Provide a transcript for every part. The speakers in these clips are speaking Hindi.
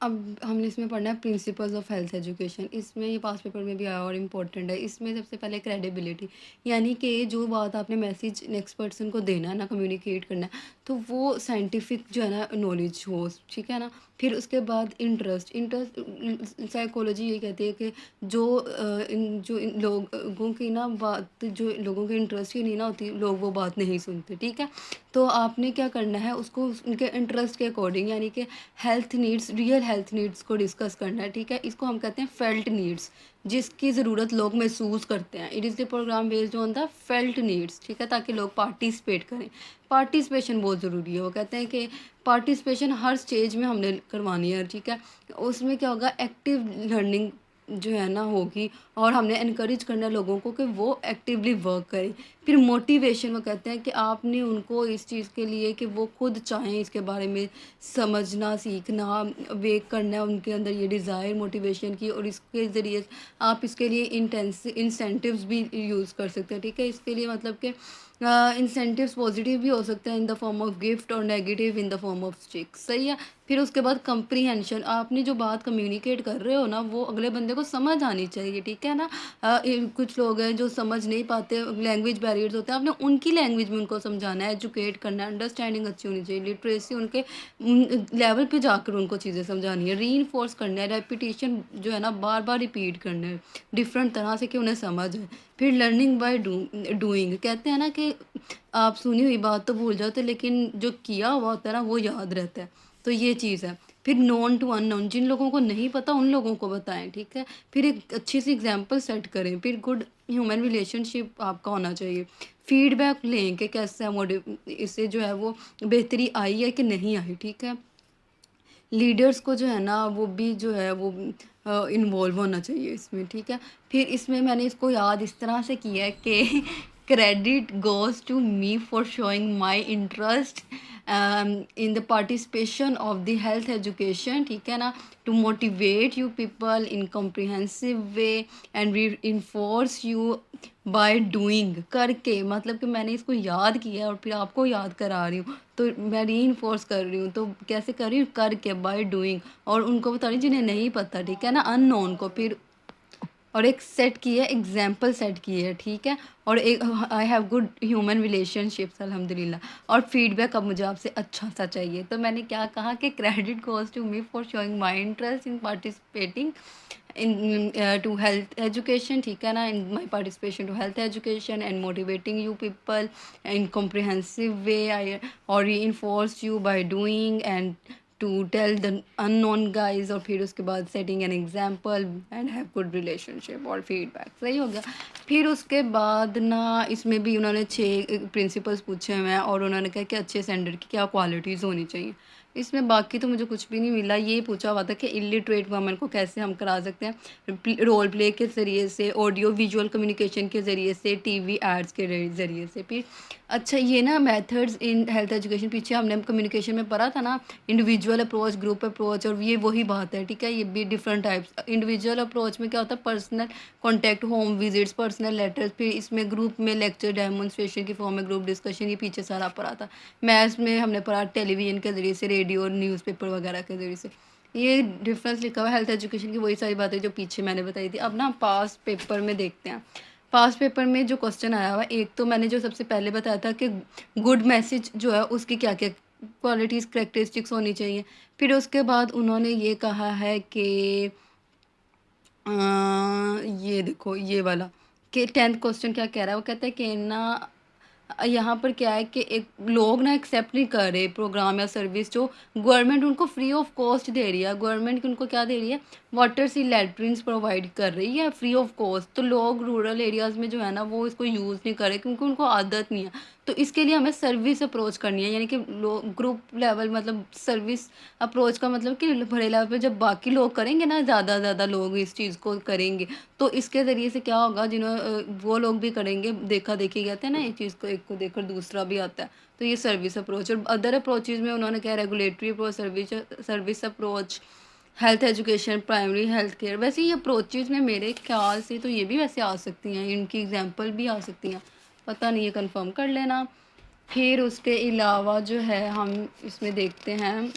अब हमने इसमें पढ़ना है प्रिंसिपल्स ऑफ हेल्थ एजुकेशन। इसमें ये पास पेपर में भी आया और इम्पोर्टेंट है। इसमें सबसे पहले क्रेडिबिलिटी, यानी कि जो बात आपने मैसेज नेक्स्ट पर्सन को देना है ना, कम्युनिकेट करना है, तो वो साइंटिफिक जो है ना नॉलेज हो, ठीक है ना। फिर उसके बाद इंटरेस्ट, साइकोलॉजी ये कहती है कि जो इन लोगों की ना बात, जो लोगों के इंटरेस्ट की नहीं ना होती, लोग वो बात नहीं सुनते, ठीक है। तो आपने क्या करना है, उसको उनके इंटरेस्ट के अकॉर्डिंग, यानी कि health needs, real health needs को डिस्कस करना है, ठीक है। इसको हम कहते हैं फेल्ट नीड्स, जिसकी ज़रूरत लोग महसूस करते हैं। It is the program based on the felt needs, ठीक है, ताकि लोग पार्टिसिपेट करें। पार्टिसिपेशन बहुत ज़रूरी है। वो कहते हैं कि पार्टिसिपेशन हर स्टेज में हमने करवानी है, ठीक है। उसमें क्या होगा, एक्टिव लर्निंग जो है ना होगी, और हमने इनकरेज करना है लोगों को कि वो एक्टिवली वर्क करें। फिर मोटिवेशन, वो कहते हैं कि आपने उनको इस चीज़ के लिए कि वो खुद चाहें इसके बारे में समझना, सीखना, वेक करना है उनके अंदर ये डिज़ायर मोटिवेशन की, और इसके ज़रिए आप इसके लिए इंसेंटिव्स भी यूज़ कर सकते हैं, ठीक है। इसके लिए मतलब कि इंसेंटिव्स पॉजिटिव भी हो सकते हैं in the form of gift, और negative in the form of stick, सही है। फिर उसके बाद कंप्रीहेंशन, आपने जो बात कम्युनिकेट कर रहे हो ना, वो अगले बंदे को समझ आनी चाहिए, ठीक है ना। कुछ लोग हैं जो समझ नहीं पाते, लैंग्वेज बैरियर्स होते हैं, आपने उनकी लैंग्वेज में उनको समझाना है, एजुकेट करना है, अंडरस्टैंडिंग अच्छी होनी चाहिए, लिटरेसी उनके लेवल पे जाकर उनको चीज़ें समझानी है, रीइंफोर्स करना है, रेपिटेशन जो है ना बार बार रिपीट करना है डिफरेंट तरह से कि उन्हें समझ आए। फिर लर्निंग बाय डूइंग, कहते हैं ना कि आप सुनी हुई बात तो भूल जाते, लेकिन जो किया हुआ होता है ना वो याद रहता है। तो ये चीज़ है। फिर नोन टू अननोन, जिन लोगों को नहीं पता उन लोगों को बताएं, ठीक है। फिर एक अच्छी सी एग्जांपल सेट करें। फिर गुड ह्यूमन रिलेशनशिप आपका होना चाहिए। फीडबैक लें कि कैसा इससे जो है वो बेहतरी आई है कि नहीं आई, ठीक है। लीडर्स को जो है ना वो भी जो है वो इन्वॉल्व होना चाहिए इसमें, ठीक है। फिर इसमें मैंने इसको याद इस तरह से किया है कि credit goes to me for showing my interest in the participation of the health education, ठीक है ना, to motivate you people in comprehensive way and reinforce you by doing, करके, मतलब कि मैंने इसको याद किया है और फिर आपको याद करा रही हूँ, तो मैं रीइंफोर्स कर रही हूँ। तो कैसे कर रही हूँ, करके, बाय डूइंग, और उनको बता रही हूँ जिन्हें नहीं पता, ठीक है ना, अननोन को। फिर और एक सेट की है, एग्जाम्पल सेट की है, ठीक है। और एक I have good human relationships अल्हम्दुलिल्लाह। और फीडबैक अब मुझे आपसे अच्छा सा चाहिए, तो मैंने क्या कहा कि credit goes to me for showing my interest in participating in to health education, ठीक है ना, in my participation to health education and motivating you people in comprehensive way, I और reinforce you by doing and to tell the unknown guys, और फिर उसके बाद setting an example and have good relationship और फीडबैक, सही हो गया। फिर उसके बाद ना इसमें भी उन्होंने 6 प्रिंसिपल्स पूछे हुए हैं, और उन्होंने कहा कि अच्छे सेंडर की क्या क्वालिटीज़ होनी चाहिए। इसमें बाकी तो मुझे कुछ भी नहीं मिला। ये पूछा हुआ था कि इलिटरेट वमन को कैसे हम करा सकते हैं, रोल प्ले के ज़रिए से, ऑडियो विजुअल कम्युनिकेशन के ज़रिए से, टीवी एड्स के ज़रिए से। फिर अच्छा, ये ना मेथड्स इन हेल्थ एजुकेशन, पीछे हमने कम्युनिकेशन में पढ़ा था ना, इंडिविजुअल अप्रोच, ग्रुप अप्रोच, और ये वही बात है, ठीक है। ये भी डिफरेंट टाइप्स। इंडिविजुअल अप्रोच में क्या होता है, personal contact, home visits, personal letters. फिर इसमें ग्रुप में लेक्चर, डेमोन्स्ट्रेशन की फॉर्म में ग्रुप डिस्कशन, ये पीछे सारा पढ़ा था। मैथ्स में हमने पढ़ा टेलीविज़न के ज़रिए से, रेडियो और न्यूज़पेपर वगैरह के ज़रिए से। ये डिफरेंस लिखा हुआ है हेल्थ एजुकेशन की, वही सारी बातें जो पीछे मैंने बताई थी। अब ना पास पेपर में देखते हैं। पास पेपर में जो क्वेश्चन आया हुआ है, एक तो मैंने जो सबसे पहले बताया था कि गुड मैसेज जो है उसकी क्या क्या क्वालिटीज़, करेक्टरिस्टिक्स होनी चाहिए। फिर उसके बाद उन्होंने ये कहा है कि अ, ये देखो ये वाला, कि 10th क्वेश्चन क्या कह रहा है, वो कहता है कि ना यहाँ पर क्या है कि एक लोग ना एक्सेप्ट नहीं कर रहे प्रोग्राम या सर्विस जो गवर्नमेंट उनको फ्री ऑफ कॉस्ट दे रही है। गवर्नमेंट उनको क्या दे रही है, वाटर सी लैट्रिन्स प्रोवाइड कर रही है फ्री ऑफ कॉस्ट। तो लोग रूरल एरियाज़ में जो है ना वो इसको यूज़ नहीं कर रहे क्योंकि उनको आदत नहीं है। तो इसके लिए हमें सर्विस अप्रोच करनी है, यानी कि लोग ग्रुप लेवल, मतलब सर्विस अप्रोच का मतलब कि बड़े लेवल पे जब बाकी लोग करेंगे ना, ज़्यादा लोग इस चीज़ को करेंगे, तो इसके ज़रिए से क्या होगा, वो लोग भी करेंगे, देखा देखी कहते हैं ना, ये चीज़ को एक को देखकर दूसरा भी आता है। तो ये सर्विस अप्रोच। और अदर अप्रोचेज़ में उन्होंने क्या, regulatory approach, service approach, health education, primary health care. वैसे ये अप्रोचेज़ में मेरे ख्याल से तो ये भी वैसे आ सकती हैं, इनकी एग्जांपल भी आ सकती हैं, पता नहीं, ये कंफर्म कर लेना। फिर उसके अलावा जो है हम इसमें देखते हैं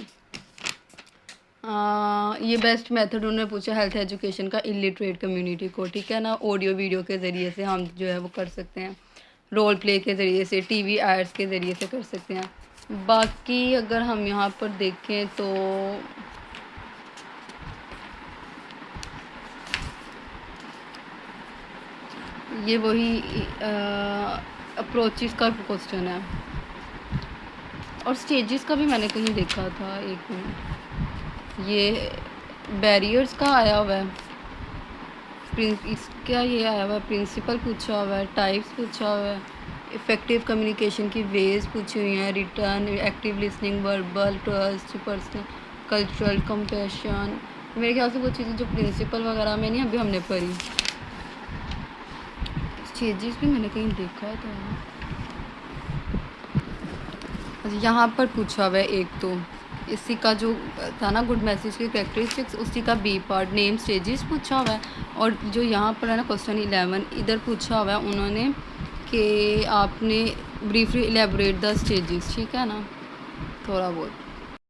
ये बेस्ट मेथड उन्होंने पूछा हेल्थ एजुकेशन का इलिटरेट कम्युनिटी को, ठीक है ना। ऑडियो वीडियो के ज़रिए से हम जो है वो कर सकते हैं, रोल प्ले के ज़रिए से, टीवी एड्स के ज़रिए से कर सकते हैं। बाकी अगर हम यहाँ पर देखें तो ये वही अप्रोचेस का क्वेश्चन है, और स्टेजेस का भी मैंने कहीं देखा था। एक मिनट, ये बैरियर्स का आया हुआ है, इसका ये आया हुआ है, प्रिंसिपल पूछा हुआ है, टाइप्स पूछा हुआ है, इफ़ेक्टिव कम्युनिकेशन की वेज पूछी हुई हैं, return, active listening, verbal, trust, personal, cultural, compassion. मेरे ख्याल से वो चीज़ें जो प्रिंसिपल वगैरह में नहीं अभी हमने पढ़ी। स्टेजेस भी मैंने कहीं देखा था। यहाँ पर पूछा हुआ है एक तो इसी का जो था ना गुड मैसेज की कैरेक्टरिस्टिक्स, उसी का बी पार्ट नेम स्टेजेस पूछा हुआ है। और जो यहाँ पर है ना क्वेश्चन 11 इधर पूछा हुआ है उन्होंने कि आपने ब्रीफली एलेबोरेट द स्टेजेस, ठीक है ना, थोड़ा बहुत